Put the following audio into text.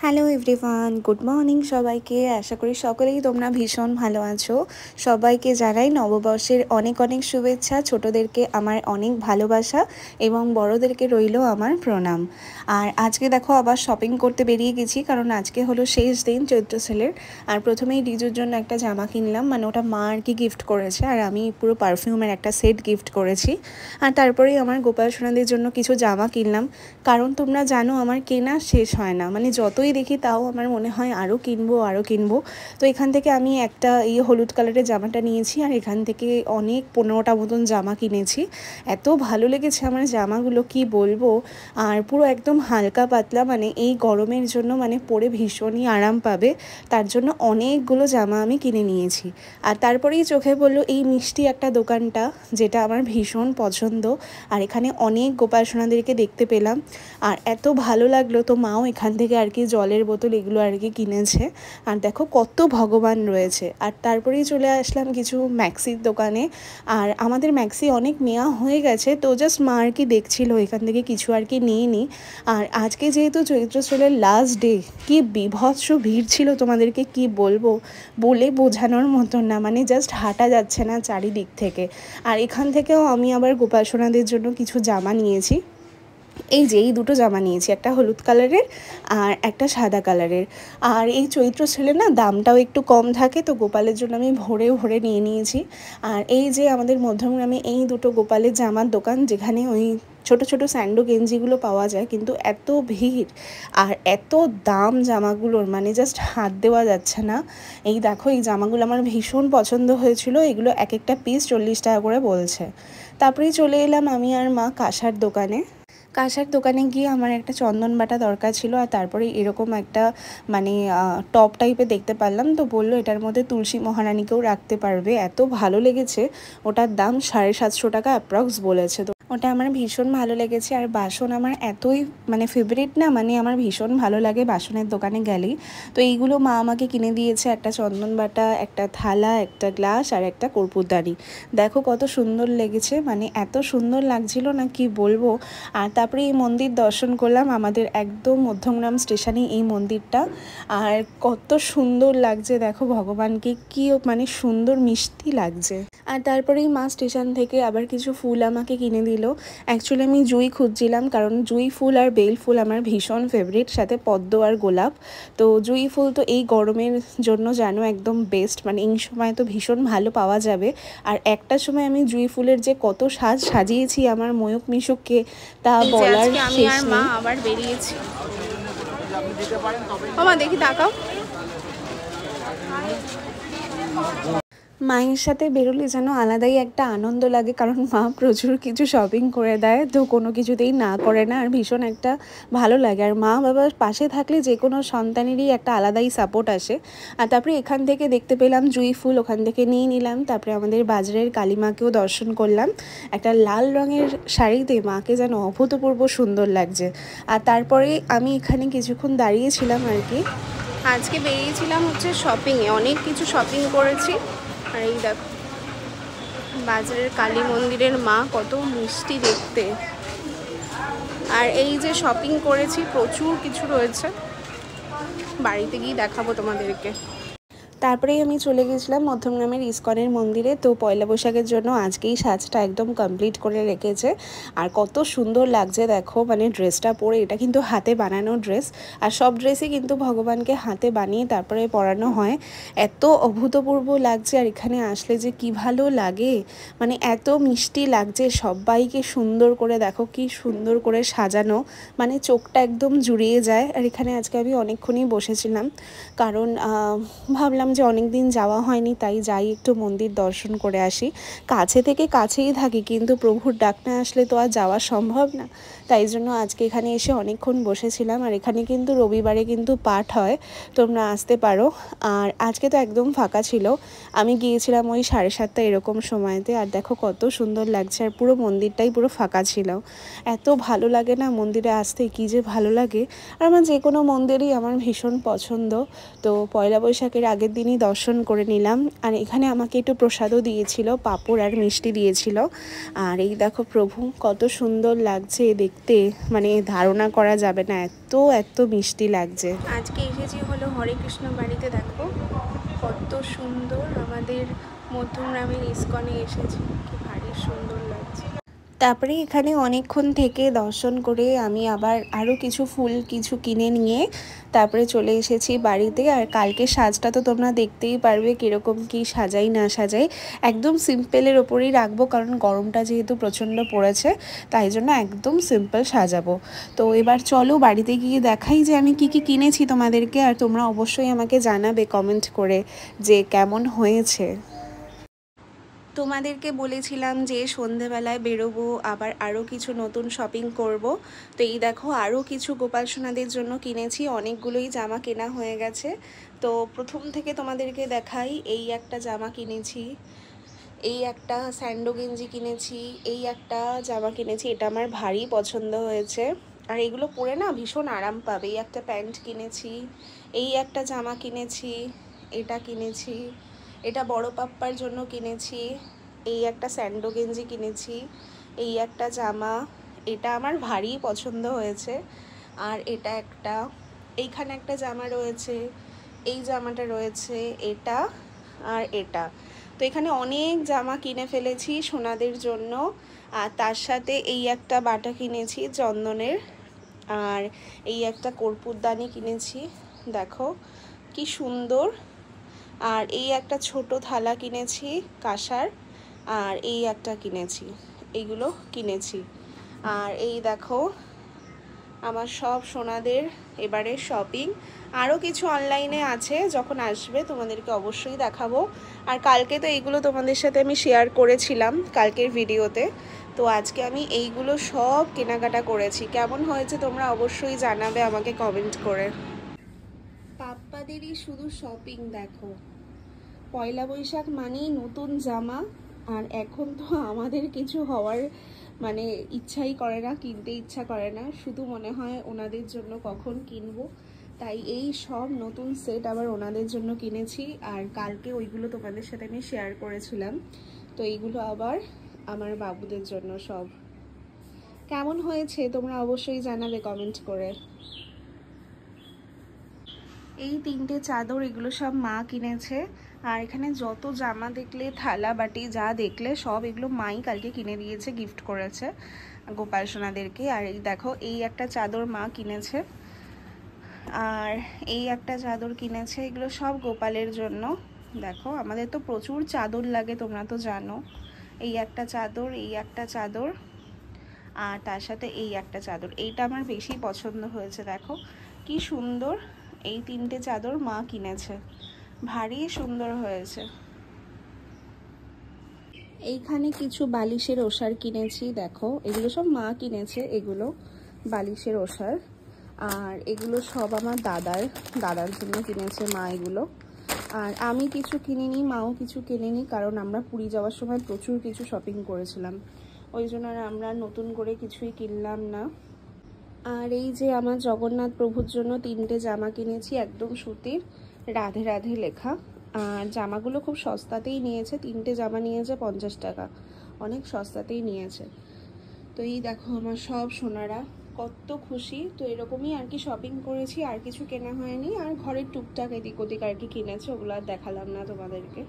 Hello everyone, good morning সবাইকে। আশা করি সকলেই তোমরা ভীষণ ভালো আছো। সবাইকে জানাই নববর্ষের অনেক অনেক শুভেচ্ছা। ছোটদেরকে আমার অনেক ভালোবাসা এবং বড়দেরকে রইল আমার প্রণাম। আর আজকে দেখো আবার শপিং করতে বেরিয়ে গেছি, কারণ আজকে হলো শেষ দিন চৈত্র সেলের। আর প্রথমেই রিজুর জন্য একটা জামা কিনলাম, মানে ওটা মা আর কি গিফট করেছে, আর আমি পুরো পারফিউমের একটা সেট গিফট করেছি। আর তারপরেই আমার গোপাল সোনাদের জন্য কিছু জামা কিনলাম, কারণ তোমরা জানো আমার কেনা শেষ হয় না, মানে যতই দেখি তাও আমার মনে হয় আরও কিনবো। তো এখান থেকে আমি একটা এই হলুদ কালারের জামাটা নিয়েছি, আর এখান থেকে অনেক 15টা মতন জামা কিনেছি। এত ভালো লেগেছে আমার জামাগুলো, কি বলবো। আর পুরো একদম হালকা পাতলা, মানে এই গরমের জন্য মানে পরে ভীষণই আরাম পাবে, তার জন্য অনেকগুলো জামা আমি কিনে নিয়েছি। আর তারপরেই চোখে পড়লো এই মিষ্টি একটা দোকানটা, যেটা আমার ভীষণ পছন্দ। আর এখানে অনেক গোপাল সোনাদেরকে দেখতে পেলাম, আর এত ভালো লাগলো। তো মাও এখান থেকে আর কি জলের বোতল এগুলো আর কি কিনেছে। আর দেখো কত ভগবান রয়েছে। আর তারপরেই চলে আসলাম কিছু ম্যাক্সির দোকানে। আর আমাদের ম্যাক্সি অনেক নেওয়া হয়ে গেছে, তো জাস্ট মা আর কি দেখছিল এখান থেকে কিছু আর কি নিয়ে নিই। আর আজকে যেহেতু চৈত্র সেলের লাস্ট ডে, কি বীভৎস ভিড় ছিল তোমাদেরকে কি বলবো, বলে বোঝানোর মতন না, মানে জাস্ট হাঁটা যাচ্ছে না চারিদিক থেকে। আর এখান থেকেও আমি আবার গোপাল সোনাদের জন্য কিছু জামা নিয়েছি। এই দুটো জামা নিয়েছি, একটা হলুদ কালারের আর একটা সাদা কালারের। আর এই চৈত্র সেলে না দামটাও একটু কম থাকে, তো গোপালের জন্য আমি ভরে নিয়ে নিয়েছি। আর এই যে আমাদের মধ্যমগ্রামে এই দুটো গোপালের জামার দোকান, যেখানে ওই ছোট ছোট স্যান্ডো গেঞ্জিগুলো পাওয়া যায়, কিন্তু এত ভিড় আর এত দাম জামাগুলোর, মানে জাস্ট হাত দেওয়া যাচ্ছে না। এই দেখো এই জামাগুলো আমার ভীষণ পছন্দ হয়েছিল, এগুলো এক একটা পিস 40 টাকা করে বলছে। তারপরেই চলে এলাম আমি আর মা কাঁসার দোকানে গিয়ে আমার একটা চন্দন বাটা দরকার ছিল। আর তারপরে এরকম একটা মানে টপ টাইপের দেখতে পারলাম, তো বললো এটার মধ্যে তুলসী মহারানীকেও রাখতে পারবে। এত ভালো লেগেছে, ওটার দাম 750 টাকা অ্যাপ্রক্স বলেছে। তো ওটা আমার ভীষণ ভালো লেগেছে। আর বাসন আমার এতই মানে ফেভারিট না, মানে আমার ভীষণ ভালো লাগে বাসনের দোকানে গেলেই। তো এইগুলো মা আমাকে কিনে দিয়েছে, একটা চন্দন বাটা, একটা থালা, একটা গ্লাস আর একটা কর্পূরদানি। দেখো কত সুন্দর লেগেছে, মানে এত সুন্দর লাগছিল না কি বলবো। আর তারপরে এই মন্দির দর্শন করলাম, আমাদের একদম মধ্যমগ্রাম স্টেশনে এই মন্দিরটা। আর কত সুন্দর লাগছে দেখো, ভগবানকে কি মানে সুন্দর মিষ্টি লাগছে। আর তারপরেই মা স্টেশন থেকে আবার কিছু ফুল আমাকে কিনে দিল। অ্যাকচুয়ালি আমি জুঁই খুঁজছিলাম, কারণ জুঁই ফুল আর বেল ফুল আমার ভীষণ ফেভারিট, সাথে পদ্ম আর গোলাপ। তো জুঁই ফুল তো এই গরমের জন্য জানো একদম বেস্ট, মানে এই সময় তো ভীষণ ভালো পাওয়া যাবে। আর একটা সময় আমি জুঁই ফুলের যে কত সাজিয়েছি আমার ময়ূক মিশুককে, তা বলার শেষ নেই। মা আবার বেরিয়েছি, মামা দেখি তাকাও। মায়ের সাথে বেরোলে যেন আলাদাই একটা আনন্দ লাগে, কারণ মা প্রচুর কিছু শপিং করে দেয়, তো কোনো কিছুতেই না করে না, আর ভীষণ একটা ভালো লাগে। আর মা বাবার পাশে থাকলে যে কোনো সন্তানেরই একটা আলাদাই সাপোর্ট আসে। আর তারপরে এখান থেকে দেখতে পেলাম জুঁই ফুল, ওখান থেকে নিয়ে নিলাম। তারপরে আমাদের বাজারের কালী মাকেও দর্শন করলাম, একটা লাল রঙের শাড়িতে মাকে যেন অভূতপূর্ব সুন্দর লাগছে। আর তারপরে আমি এখানে কিছুক্ষণ দাঁড়িয়েছিলাম আর কি। আজকে বেরিয়েছিলাম হচ্ছে শপিংয়ে, অনেক কিছু শপিং করেছি। আর এই দেখো বাজারের কালী মন্দিরের মা কত মিষ্টি দেখতে। আর এই যে শপিং করেছি প্রচুর কিছু রয়েছে, বাড়িতে গিয়ে দেখাবো তোমাদেরকে। তারপরেই আমি চলে গেছিলাম মধ্যমগ্রামের ইস্কনের মন্দিরে। তো পয়লা বৈশাখের জন্য আজকেই সাজটা একদম কমপ্লিট করে রেখেছে। আর কত সুন্দর লাগছে দেখো, মানে ড্রেসটা পরে, এটা কিন্তু হাতে বানানো ড্রেস। আর সব ড্রেসই কিন্তু ভগবানকে হাতে বানিয়ে তারপরে পরানো হয়। এত অভূতপূর্ব লাগছে, আর এখানে আসলে যে কি ভালো লাগে, মানে এত মিষ্টি লাগছে। সবাইকে সুন্দর করে দেখো, কি সুন্দর করে সাজানো, মানে চোখটা একদম জুড়িয়ে যায়। আর এখানে আজকে আমি অনেকক্ষণই বসেছিলাম, কারণ ভাবলাম যে অনেক দিন যাওয়া হয়নি, তাই যাই একটু মন্দির দর্শন করে আসি। কাছেই থাকি, কিন্তু প্রভুর ডাক না আসলে তো আর যাওয়া সম্ভব না। তাই জন্য আজকে এখানে এসে অনেকক্ষণ বসেছিলাম। আর এখানে কিন্তু রবিবারে কিন্তু পাঠ হয়, তোমরা আসতে পারো। আর আজকে তো একদম ফাঁকা ছিল, আমি গিয়েছিলাম ওই 7:30 এরকম সময়তে। আর দেখো কত সুন্দর লাগছে, আর পুরো মন্দিরটাই পুরো ফাঁকা ছিল। এত ভালো লাগে না মন্দিরে আসতে, কি যে ভালো লাগে। আর আমার যে কোনো মন্দিরই আমার ভীষণ পছন্দ। তো পয়লা বৈশাখের আগের দিনই দর্শন করে নিলাম। আর এখানে আমাকে একটু প্রসাদও দিয়েছিল, পাঁপড় আর মিষ্টি দিয়েছিল। আর এই দেখো প্রভু কত সুন্দর লাগছে দেখতে। দেখতে মানে ধারণা করা যাবে না, এত এত মিষ্টি লাগছে। আজকে এসেছি হলো হরে কৃষ্ণ বাড়িতে, দেখো কত সুন্দর, আমাদের মধ্যমগ্রামের ইস্কনে এসেছি, কি ভারী সুন্দর লাগছে। তারপরে এখানে অনেকক্ষণ থেকে দর্শন করে আমি আবার আরও কিছু ফুল কিছু কিনে নিয়ে তারপরে চলে এসেছি বাড়িতে। আর কালকে সাজটা তো তোমরা দেখতেই পারবে কীরকম কি সাজাই না সাজাই, একদম সিম্পলের ওপরেই রাখবো, কারণ গরমটা যেহেতু প্রচণ্ড পড়েছে তাই জন্য একদম সিম্পল সাজাবো। তো এবার চলো বাড়িতে গিয়ে দেখাই যে আমি কি কি কিনেছি তোমাদেরকে, আর তোমরা অবশ্যই আমাকে জানাবে কমেন্ট করে যে কেমন হয়েছে। তোমাদেরকে বলেছিলাম যে সন্ধেবেলায় বেরোবো, আবার আরও কিছু নতুন শপিং করব। তো এই দেখো আরও কিছু গোপাল সোনাদের জন্য কিনেছি, অনেকগুলোই জামা কেনা হয়ে গেছে। তো প্রথম থেকে তোমাদেরকে দেখাই, এই একটা জামা কিনেছি, এই একটা স্যান্ডো গেঞ্জি কিনেছি, এই একটা জামা কিনেছি, এটা আমার ভারী পছন্দ হয়েছে আর এগুলো পরে না ভীষণ আরাম পাবে। এই একটা প্যান্ট কিনেছি, এই একটা জামা কিনেছি, এটা কিনেছি, এটা বড় পাপ্পার জন্য কিনেছি, এই একটা স্যান্ডো গেঞ্জি কিনেছি, এই একটা জামা, এটা আমার ভারী পছন্দ হয়েছে। আর এটা একটা, এইখানে একটা জামা রয়েছে, এই জামাটা রয়েছে, এটা আর এটা। তো এখানে অনেক জামা কিনে ফেলেছি সোনাদের জন্য। আর তার সাথে এই একটা বাটা কিনেছি চন্দনের, আর এই একটা কর্পূরদানি কিনেছি, দেখো কি সুন্দর। আর এই একটা ছোট থালা কিনেছি কাঁসার, আর এই একটা কিনেছি, এইগুলো কিনেছি। আর এই দেখো আমার সব সোনাদের এবারে শপিং। আরও কিছু অনলাইনে আছে, যখন আসবে তোমাদেরকে অবশ্যই দেখাবো। আর কালকে তো এইগুলো তোমাদের সাথে আমি শেয়ার করেছিলাম কালকের ভিডিওতে। তো আজকে আমি এইগুলো সব কেনাকাটা করেছি, কেমন হয়েছে তোমরা অবশ্যই জানাবে আমাকে কমেন্ট করে। পাপ্পাদেরই শুধু শপিং দেখো, পয়লা বৈশাখ মানেই নতুন জামা। আর এখন তো আমাদের কিছু হওয়ার মানে ইচ্ছাই করে না, কিনতে ইচ্ছা করে না, শুধু মনে হয় ওনাদের জন্য কখন কিনবো। তাই এই সব নতুন সেট আবার ওনাদের জন্য কিনেছি। আর কালকে ওইগুলো তোমাদের সাথে আমি শেয়ার করেছিলাম। তো এইগুলো আবার আমার বাবুদের জন্য সব। কেমন হয়েছে তোমরা অবশ্যই জানাবে কমেন্ট করে। এই তিনটে চাদর এগুলো সব মা কিনেছে। আর এখানে যত জামা দেখলে, থালা বাটি যা দেখলে সব এগুলো মাই কালকে কিনে দিয়েছে, গিফট করেছে গোপাল সোনাদেরকে। আর এই দেখো এই একটা চাদর মা কিনেছে, আর এই একটা চাদর কিনেছে, এগুলো সব গোপালের জন্য। দেখো আমাদের তো প্রচুর চাদর লাগে, তোমরা তো জানো। এই একটা চাদর, এই একটা চাদর, আর তার সাথে এই একটা চাদর, এইটা আমার বেশি পছন্দ হয়েছে, দেখো কি সুন্দর। এই তিনটে চাদর মা কিনেছে, ভারী সুন্দর হয়েছে। এইখানে কিছু বালিশের ওষার কিনেছি, দেখো এগুলো সব মা কিনেছে, এগুলো বালিশের ওষার। আর এগুলো সব আমার দাদার জন্য কিনেছে মা এগুলো। আর আমি কিছু কিনিনি, মাও কিছু কিনিনি, কারণ আমরা পুরী যাওয়ার সময় প্রচুর কিছু শপিং করেছিলাম, ওই জন্য আর আমরা নতুন করে কিছুই কিনলাম না। আর এই যে আমার জগন্নাথ প্রভুর জন্য তিনটে জামা কিনেছি, একদম সুতির, রাধে রাধে লেখা। আর জামাগুলো খুব সস্তাতেই নিয়েছে, তিনটে জামা নিয়েছে 50 টাকা, অনেক সস্তাতেই নিয়েছে। তো এই দেখো আমার সব সোনারা কত খুশি। তো এরকমই আর কি শপিং করেছি, আর কিছু কেনা হয়নি। আর ঘরের টুকটাক এদিক ওদিক আর কি কিনেছে, ওগুলো আর দেখালাম না তোমাদেরকে।